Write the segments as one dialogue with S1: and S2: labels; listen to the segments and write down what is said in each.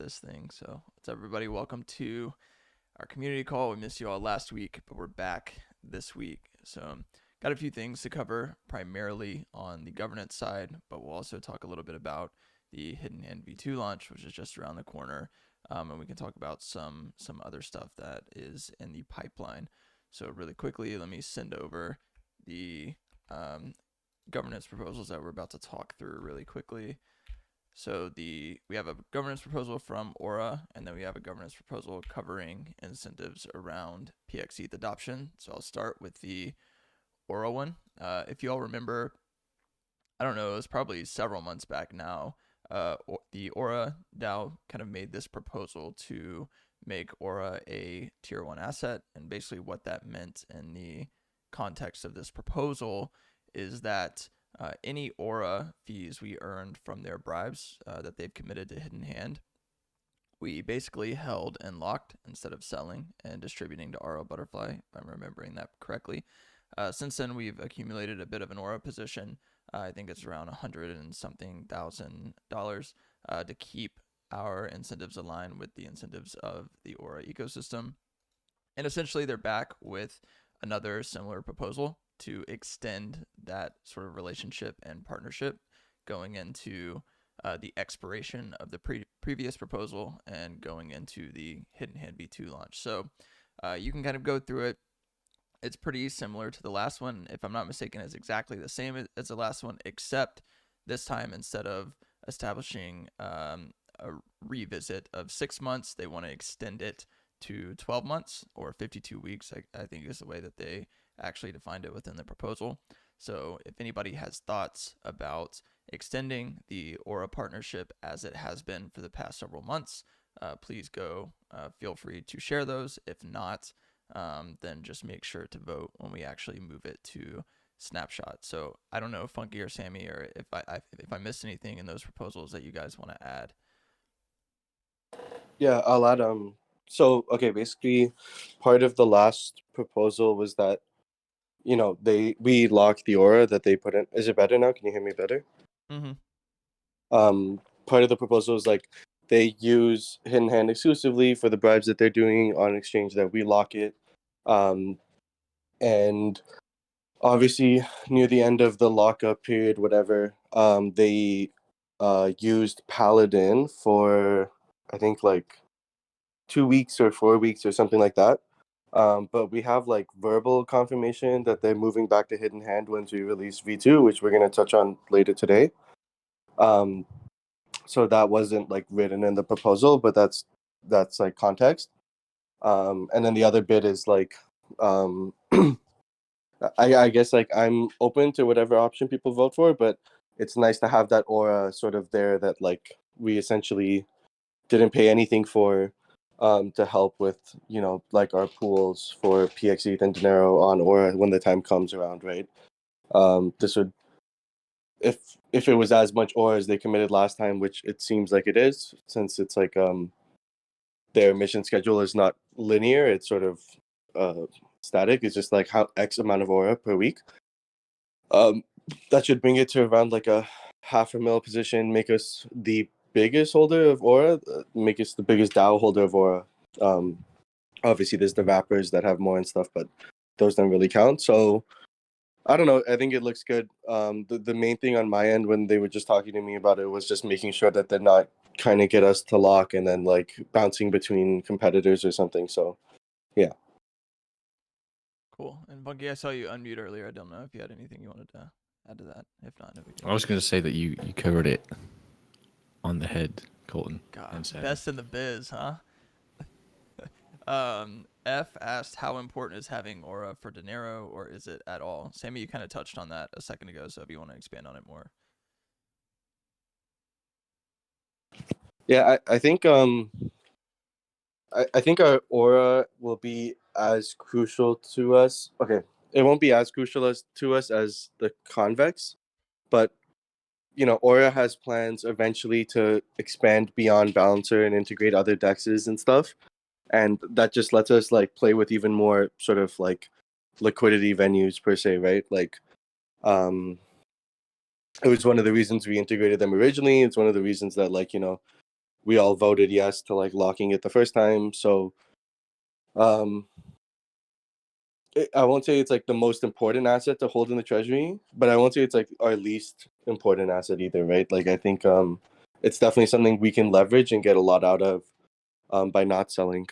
S1: this thing. So, what's up, everybody? Welcome to our community call. We missed you all last week, but we're back this week. So, got a few things to cover, primarily on the governance side, but we'll also talk a little bit about the Hidden Hand V2 launch, which is just around the corner, and we can talk about some other stuff that is in the pipeline. So, really quickly, let me send over the governance proposals that we're about to talk through really quickly. So we have a governance proposal from Aura, and then we have a governance proposal covering incentives around PXETH adoption. So I'll start with the Aura one. If you all remember, I don't know, it was probably several months back now, the Aura DAO kind of made this proposal to make Aura a tier 1 asset. And basically what that meant in the context of this proposal is that any Aura fees we earned from their bribes that they've committed to Hidden Hand, we basically held and locked instead of selling and distributing to RO Butterfly, if I'm remembering that correctly. Since then, we've accumulated a bit of an Aura position. I think it's around $100 and something thousand to keep our incentives aligned with the incentives of the Aura ecosystem. And essentially, they're back with another similar proposal to extend that sort of relationship and partnership going into the expiration of the previous proposal and going into the Hidden Hand V2 launch. So you can kind of go through it. It's pretty similar to the last one. If I'm not mistaken, it's exactly the same as the last one, except this time, instead of establishing a revisit of 6 months, they want to extend it to 12 months or 52 weeks, I think is the way that they actually defined it within the proposal. So if anybody has thoughts about extending the Aura partnership as it has been for the past several months, please feel free to share those. If not, then just make sure to vote when we actually move it to Snapshot. So I don't know, Funky or Sammy, or if I missed anything in those proposals that you guys want to add.
S2: Yeah, I'll add so okay, basically part of the last proposal was that we locked the Aura that they put in. Is it better now? Can you hear me better? Part of the proposal is like they use Hidden Hand exclusively for the bribes that they're doing on exchange, that we lock it. And obviously near the end of the lockup period, whatever, they used Paladin for I think like 2 weeks or 4 weeks or something like that. But we have like verbal confirmation that they're moving back to Hidden Hand once we release V2, which we're going to touch on later today. So that wasn't like written in the proposal, but that's like context. And then the other bit is like, I guess like I'm open to whatever option people vote for, but it's nice to have that Aura sort of there that like we essentially didn't pay anything for. To help with, like our pools for PXETH and Dinero on Aura when the time comes around, right? This would, if it was as much Aura as they committed last time, which it seems like it is, since it's like their mission schedule is not linear, it's sort of static. It's just like how X amount of Aura per week. That should bring it to around like a $500,000 position, make us the biggest holder of Aura, make us the biggest DAO holder of Aura. Obviously there's the wrappers that have more and stuff, but those don't really count. So I don't know, I think it looks good. The main thing on my end when they were just talking to me about it was just making sure that they're not kind of get us to lock and then like bouncing between competitors or something. So yeah.
S1: Cool. And Bunky, I saw you unmute earlier. I don't know if you had anything you wanted to add to that. If not, no big deal.
S3: I was going to say that you covered it on the head, Colton.
S1: God, best in the biz, huh? F asked, how important is having Aura for Dinero, or is it at all? Sammy, you kind of touched on that a second ago, so if you want to expand on it more.
S2: Yeah, I think I think our Aura will be as crucial to us. Okay, it won't be as crucial to us as the Convex, but Aura has plans eventually to expand beyond Balancer and integrate other dexes and stuff, and that just lets us like play with even more sort of like liquidity venues per se, right? Like, it was one of the reasons we integrated them originally. It's one of the reasons that like we all voted yes to like locking it the first time. So I won't say it's like the most important asset to hold in the treasury, but I won't say it's like our least important asset either, right? Like I think it's definitely something we can leverage and get a lot out of by not selling.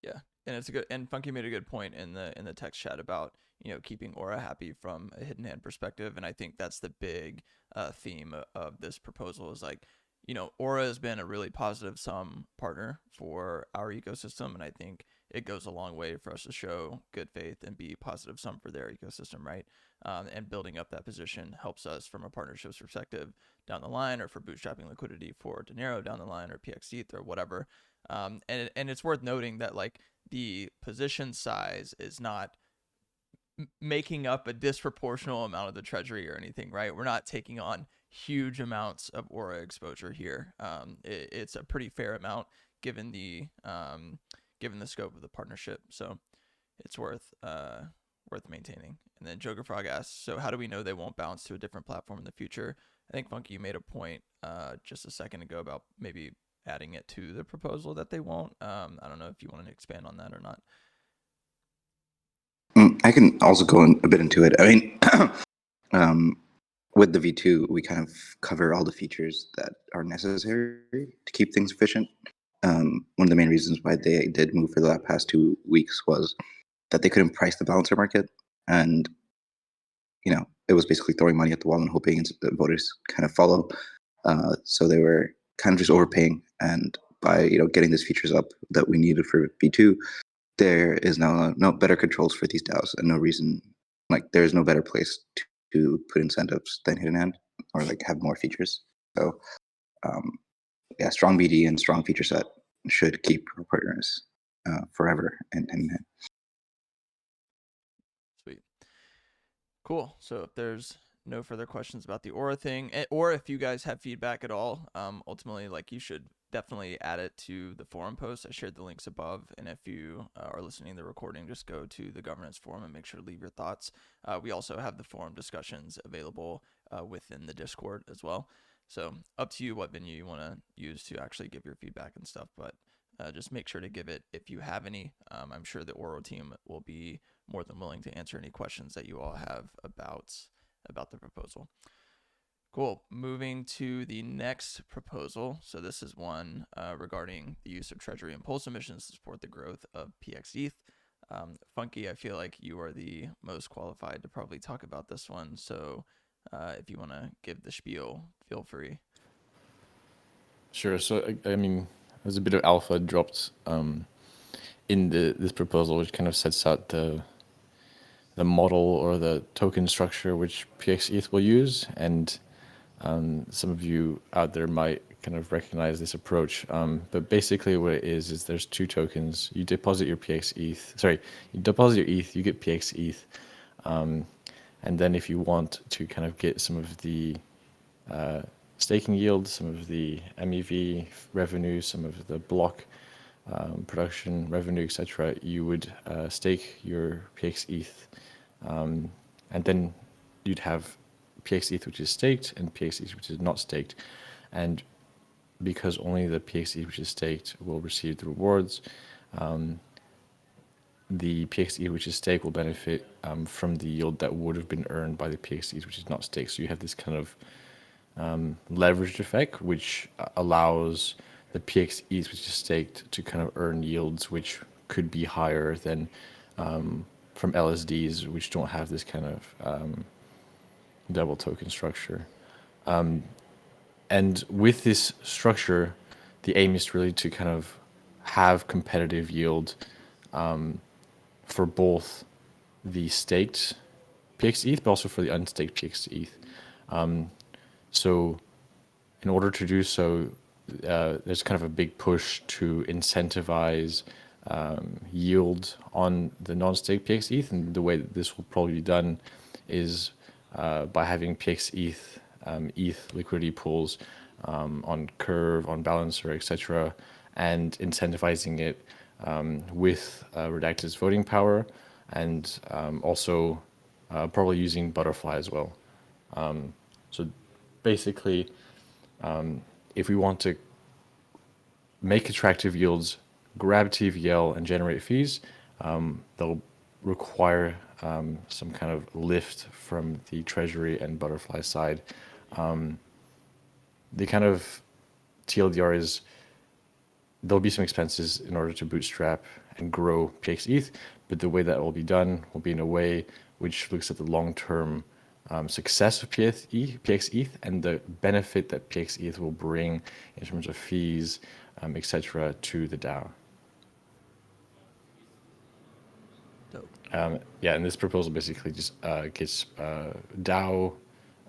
S1: Yeah, and it's a good, and Funky made a good point in the text chat about, you know, keeping Aura happy from a hidden hand perspective, and I think that's the big theme of this proposal is like, you know, Aura has been a really positive sum partner for our ecosystem, and I think it goes a long way for us to show good faith and be positive sum for their ecosystem, right? And building up that position helps us from a partnerships perspective down the line, or for bootstrapping liquidity for Dinero down the line, or PXETH or whatever. And it's worth noting that like the position size is not making up a disproportional amount of the treasury or anything, right? We're not taking on huge amounts of Aura exposure here. It's a pretty fair amount given the scope of the partnership. So it's worth maintaining. And then Joker Frog asks, so how do we know they won't bounce to a different platform in the future? I think Funky, you made a point just a second ago about maybe adding it to the proposal that they won't. I don't know if you want to expand on that or not.
S4: I can also go a bit into it. I mean, with the V2, we kind of cover all the features that are necessary to keep things efficient. One of the main reasons why they did move for the past 2 weeks was that they couldn't price the balancer market, and it was basically throwing money at the wall and hoping the voters kind of follow. So they were kind of just overpaying, and by getting these features up that we needed for V2, there is now no better controls for these DAOs, and no reason, like there is no better place to put incentives than hidden hand, or like have more features. So yeah, strong BD and strong feature set should keep our partners forever in hidden hand.
S1: Sweet. Cool. So if there's no further questions about the Aura thing, or if you guys have feedback at all, ultimately, like, you should definitely add it to the forum post. I shared the links above, and if you are listening to the recording, just go to the governance forum and make sure to leave your thoughts. We also have the forum discussions available within the Discord as well. So up to you what venue you want to use to actually give your feedback and stuff, but just make sure to give it if you have any. I'm sure the Oro team will be more than willing to answer any questions that you all have about the proposal. Cool. Moving to the next proposal. So this is one regarding the use of treasury impulse emissions to support the growth of PXETH. Funky, I feel like you are the most qualified to probably talk about this one. So if you want to give the spiel, feel free.
S3: Sure. So I mean, there's a bit of alpha dropped in this proposal, which kind of sets out the model or the token structure which PXETH will use, and some of you out there might kind of recognize this approach. But basically, what it is there's two tokens. You deposit your PXETH. Sorry, you deposit your ETH, you get PXETH, and then if you want to kind of get some of the staking yield, some of the MEV revenue, some of the block production revenue, etc., you would stake your PXETH, and then you'd have PXETH which is staked and PXETH which is not staked. And because only the PXETH which is staked will receive the rewards, the PXETH which is staked will benefit from the yield that would have been earned by the PXETH which is not staked. So you have this kind of leveraged effect, which allows the PXETH which is staked to kind of earn yields which could be higher than from LSDs, which don't have this kind of double token structure. And with this structure, the aim is really to kind of have competitive yield for both the staked PXETH, but also for the unstaked PXETH. So in order to do so, there's kind of a big push to incentivize yield on the non-staked PXETH, and the way that this will probably be done is by having PXETH, ETH liquidity pools on Curve, on Balancer, etc., and incentivizing it with Redacted's voting power, and also probably using BTRFLY as well. So basically, if we want to make attractive yields, grab TVL, and generate fees, they'll require some kind of lift from the treasury and butterfly side. The kind of TLDR is there'll be some expenses in order to bootstrap and grow PXETH, but the way that will be done will be in a way which looks at the long-term success of PXETH and the benefit that PXETH will bring in terms of fees, etc., to the DAO.
S1: Dope.
S3: Yeah, and this proposal basically just gets DAO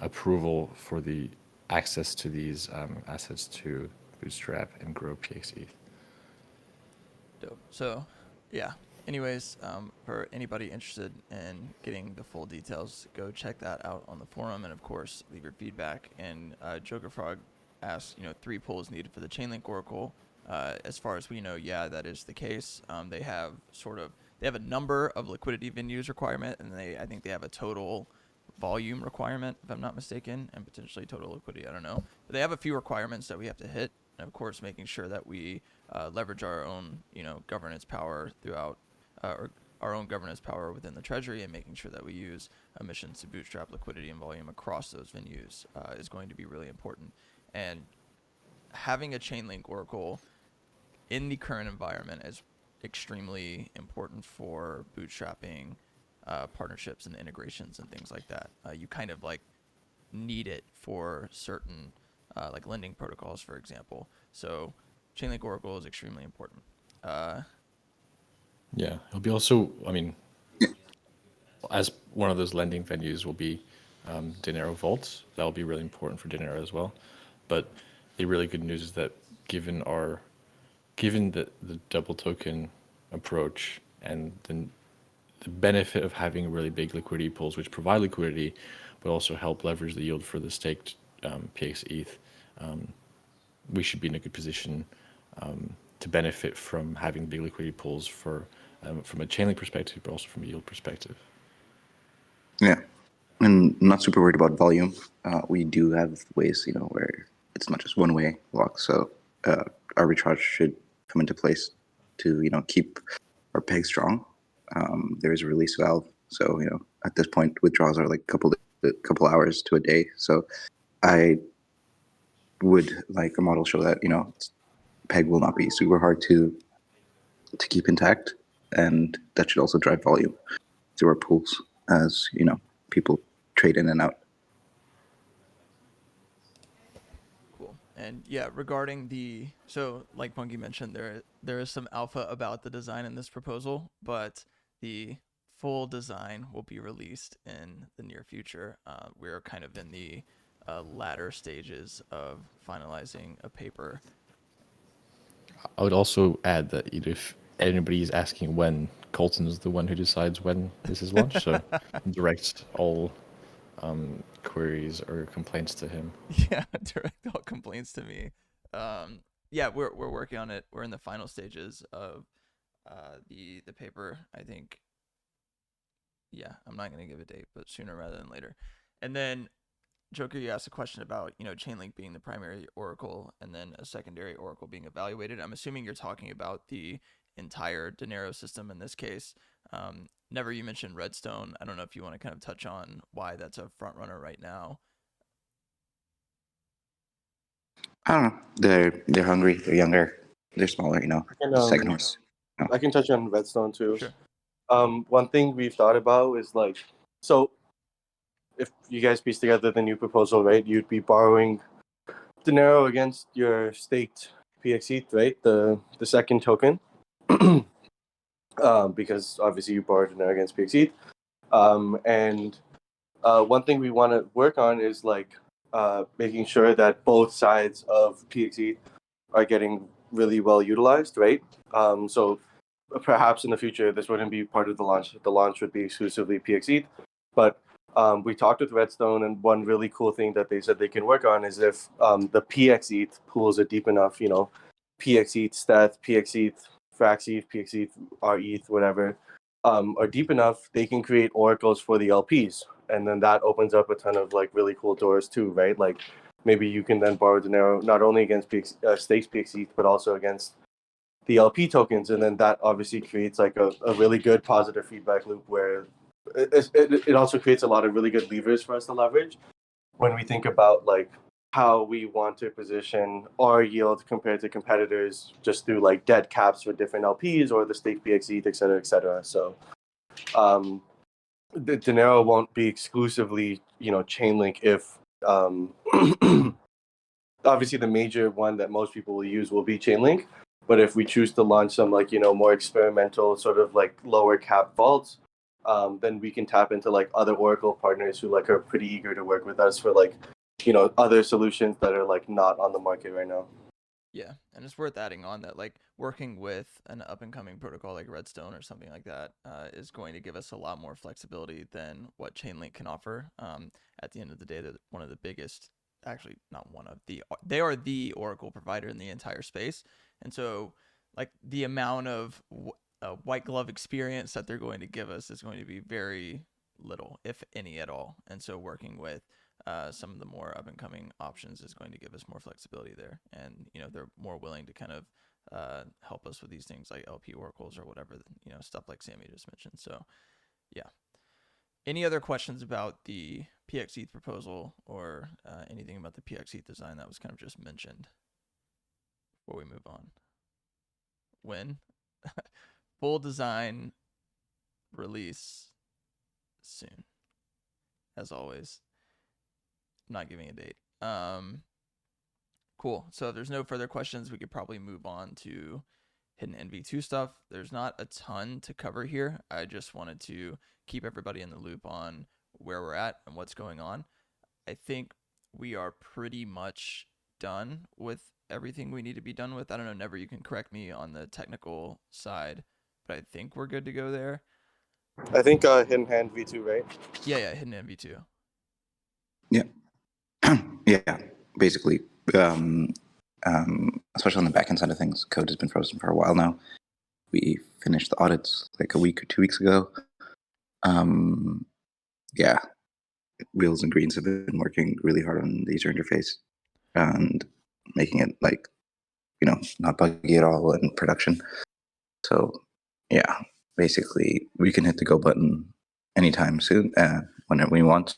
S3: approval for the access to these assets to bootstrap and grow PXETH.
S1: Dope. So, yeah. Anyways, for anybody interested in getting the full details, go check that out on the forum, and of course, leave your feedback. And Joker Frog asks, 3 pulls needed for the Chainlink Oracle. As far as we know, yeah, that is the case. They have a number of liquidity venues requirement, and I think they have a total volume requirement, if I'm not mistaken, and potentially total liquidity. I don't know, but they have a few requirements that we have to hit, and of course, making sure that we leverage our own, governance power throughout, or our own governance power within the treasury, and making sure that we use emissions to bootstrap liquidity and volume across those venues is going to be really important. And having a Chainlink Oracle in the current environment is extremely important for bootstrapping partnerships and integrations and things like that. You kind of need it for certain like lending protocols, for example. So Chainlink Oracle is extremely important.
S3: Yeah, it'll be also, as one of those lending venues will be Dinero vaults. That'll be really important for Dinero as well. But the really good news is that given the double token approach and the benefit of having really big liquidity pools, which provide liquidity, but also help leverage the yield for the staked PXETH, we should be in a good position to benefit from having big liquidity pools from a Chainlink perspective, but also from a yield perspective.
S4: Yeah, and not super worried about volume. We do have ways, where it's not just one-way walk, so arbitrage should come into place to, keep our peg strong. There is a release valve, so at this point withdrawals are like a couple hours to a day. So I would like a model show that peg will not be super hard to keep intact, and that should also drive volume through our pools as people trade in and out.
S1: Cool. And yeah, regarding so like Punky mentioned, there is some alpha about the design in this proposal, but the full design will be released in the near future. We're kind of in the latter stages of finalizing a paper.
S3: I would also add that if anybody is asking when, Colton is the one who decides when this is launched, so direct all queries or complaints to him.
S1: Yeah, direct all complaints to me. Yeah, we're working on it. We're in the final stages of the paper. I think. Yeah, I'm not gonna give a date, but sooner rather than later. And then Joker, you asked a question about Chainlink being the primary oracle and then a secondary oracle being evaluated. I'm assuming you're talking about the entire Dinero system in this case. Never, you mentioned Redstone. I don't know if you want to kind of touch on why that's a front runner right now.
S4: I don't know. They're hungry. They're younger. They're smaller. Second horse.
S2: I can touch on Redstone too.
S1: Sure.
S2: One thing we've thought about is so if you guys piece together the new proposal, right, you'd be borrowing Dinero against your staked PXETH, right, the second token, because obviously you borrowed Dinero against PXETH. And one thing we want to work on is making sure that both sides of PXETH are getting really well utilized, right? So perhaps in the future this wouldn't be part of the launch. The launch would be exclusively PXETH, but we talked with Redstone, and one really cool thing that they said they can work on is if the PXETH pools are deep enough, PXETH, Steth, PXETH, FraxETH, PXETH, RETH, whatever, are deep enough, they can create oracles for the LPs. And then that opens up a ton of really cool doors too, right? maybe you can then borrow Dinero not only against stakes PXE, but also against the LP tokens, and then that obviously creates like a really good positive feedback loop where it also creates a lot of really good levers for us to leverage when we think about like how we want to position our yield compared to competitors just through like dead caps for different LPs or the stake PXE, et cetera, et cetera. So the Dinero won't be exclusively, Chainlink if obviously the major one that most people will use will be Chainlink. But if we choose to launch some like, more experimental sort of like lower cap vaults, then we can tap into like other Oracle partners who like are pretty eager to work with us for like, other solutions that are like not on the market right now.
S1: Yeah, and it's worth adding on that like working with an up and coming protocol like Redstone or something like that is going to give us a lot more flexibility than what Chainlink can offer. At the end of the day, that one of the biggest, actually not one of the, they are the Oracle provider in the entire space, and so like the amount of white glove experience that they're going to give us is going to be very little, if any at all. And so working with some of the more up and coming options is going to give us more flexibility there, and they're more willing to kind of help us with these things like LP oracles or whatever, stuff like Sammy just mentioned. So yeah, any other questions about the PXETH proposal or anything about the PXETH design that was kind of just mentioned before we move on? When full design release soon, as always. I'm not giving a date. Cool. So if there's no further questions, we could probably move on to hidden NV2 stuff. There's not a ton to cover here. I just wanted to keep everybody in the loop on where we're at and what's going on. I think we are pretty much done with everything we need to be done with. I don't know, Never, you can correct me on the technical side, but I think we're good to go there.
S2: I think Hidden Hand V2, right?
S1: Yeah, hidden NV2.
S4: Yeah. Yeah. Basically, especially on the backend side of things, code has been frozen for a while now. We finished the audits like a week or 2 weeks ago. Yeah, Wheels and Greens have been working really hard on the user interface and making it like, not buggy at all in production. So yeah, basically we can hit the go button anytime soon, whenever we want.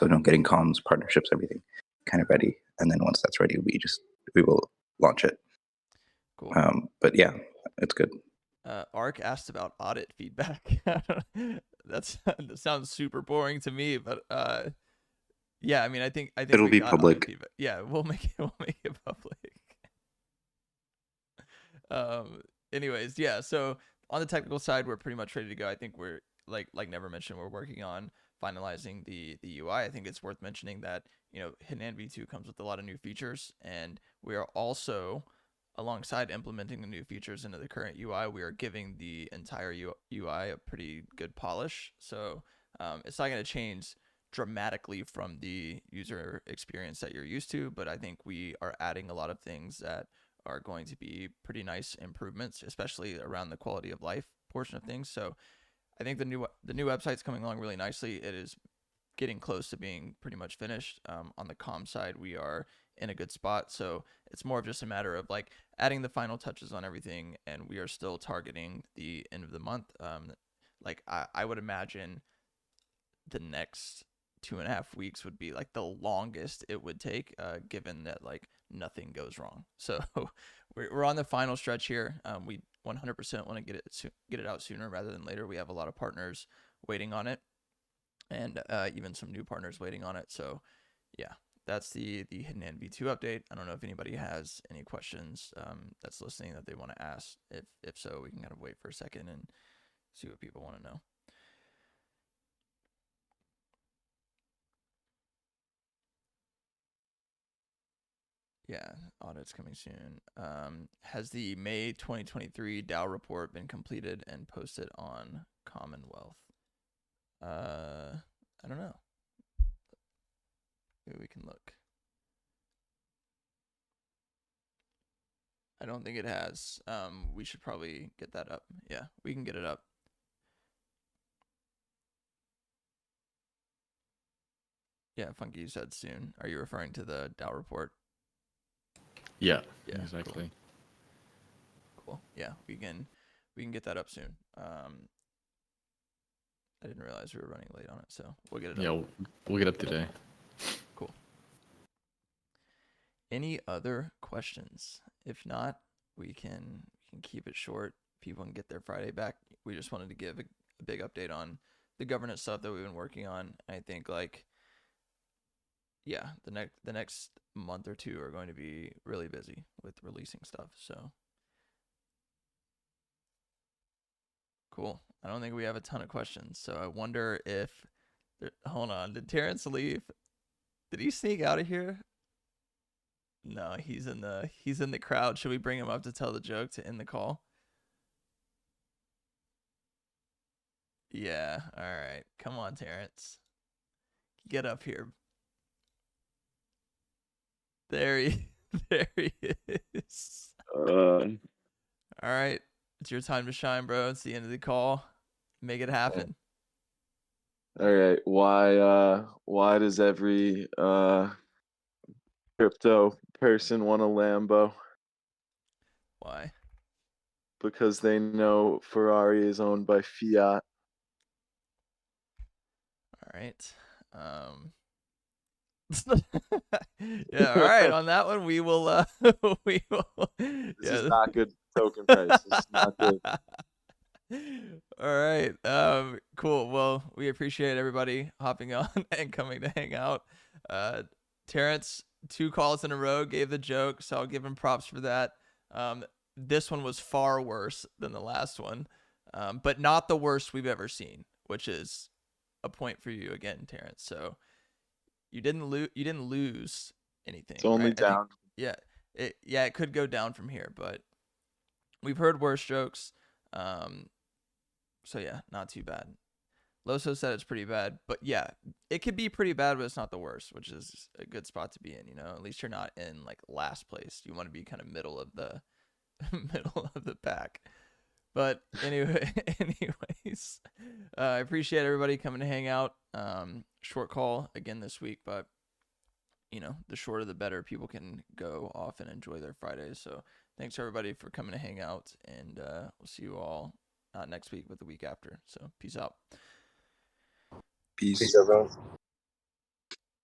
S4: So getting comms, partnerships, everything kind of ready. And then once that's ready, we will launch it.
S1: Cool.
S4: But yeah, it's good.
S1: Ark asked about audit feedback. That sounds super boring to me, but yeah, I mean, I think
S4: It'll
S1: we
S4: be
S1: got
S4: public.
S1: audit feedback. Yeah, we'll make it public. Anyways, yeah. So on the technical side, we're pretty much ready to go. I think we're like Never mentioned, we're working on finalizing the UI. I think it's worth mentioning that Hidden V2 comes with a lot of new features, and we are also, alongside implementing the new features into the current UI, we are giving the entire UI a pretty good polish. So it's not going to change dramatically from the user experience that you're used to, but I think we are adding a lot of things that are going to be pretty nice improvements, especially around the quality of life portion of things. So I think the new website's coming along really nicely. It is getting close to being pretty much finished. On the comm side, we are in a good spot. So it's more of just a matter of like adding the final touches on everything, and we are still targeting the end of the month. Like I would imagine the next 2.5 weeks would be like the longest it would take, given that like nothing goes wrong. So we're on the final stretch here. We 100% want to get it out sooner rather than later. We have a lot of partners waiting on it, and even some new partners waiting on it. So yeah, that's the Hidden NV2 update. I don't know if anybody has any questions that's listening that they want to ask. If so, we can kind of wait for a second and see what people want to know. Yeah, audit's coming soon. Has the May 2023 DAO report been completed and posted on Commonwealth? I don't know. Maybe we can look. I don't think it has. We should probably get that up. Yeah, we can get it up. Yeah, Funky, you said soon. Are you referring to the DAO report?
S3: Yeah,
S1: Yeah,
S3: exactly.
S1: Cool. Yeah, we can get that up soon. I didn't realize we were running late on it, so we'll get it
S3: Yeah,
S1: up.
S3: we'll get up today.
S1: Cool. Any other questions? If not, we can keep it short. People can get their Friday back. We just wanted to give a big update on the governance stuff that we've been working on. I think the next month or two are going to be really busy with releasing stuff. So cool. I don't think we have a ton of questions. So I wonder if hold on, did Terrence leave? Did he sneak out of here? No, he's in the crowd. Should we bring him up to tell the joke to end the call? Yeah. All right. Come on, Terrence. Get up here. There he is. All right. It's your time to shine, bro. It's the end of the call. Make it happen.
S5: All right. Why does every crypto person want a Lambo?
S1: Why?
S5: Because they know Ferrari is owned by Fiat.
S1: All right. Yeah, all right. On that one, we will we will
S5: This is not good token price. This is not good.
S1: All right. Cool. Well, we appreciate everybody hopping on and coming to hang out. Terrence, 2 calls in a row, gave the joke, so I'll give him props for that. This one was far worse than the last one, but not the worst we've ever seen, which is a point for you again, Terrence. So you didn't lose anything.
S5: It's only
S1: right?
S5: down.
S1: It could go down from here, but we've heard worse jokes. So yeah, not too bad. Loso said it's pretty bad, but yeah, it could be pretty bad, but it's not the worst, which is a good spot to be in. At least you're not in like last place. You want to be kind of middle of the pack. But anyways, I appreciate everybody coming to hang out. Short call again this week, but the shorter the better. People can go off and enjoy their Fridays. So thanks everybody for coming to hang out, and we'll see you all not next week, but the week after. So peace out.
S4: Peace.
S2: Peace, everyone.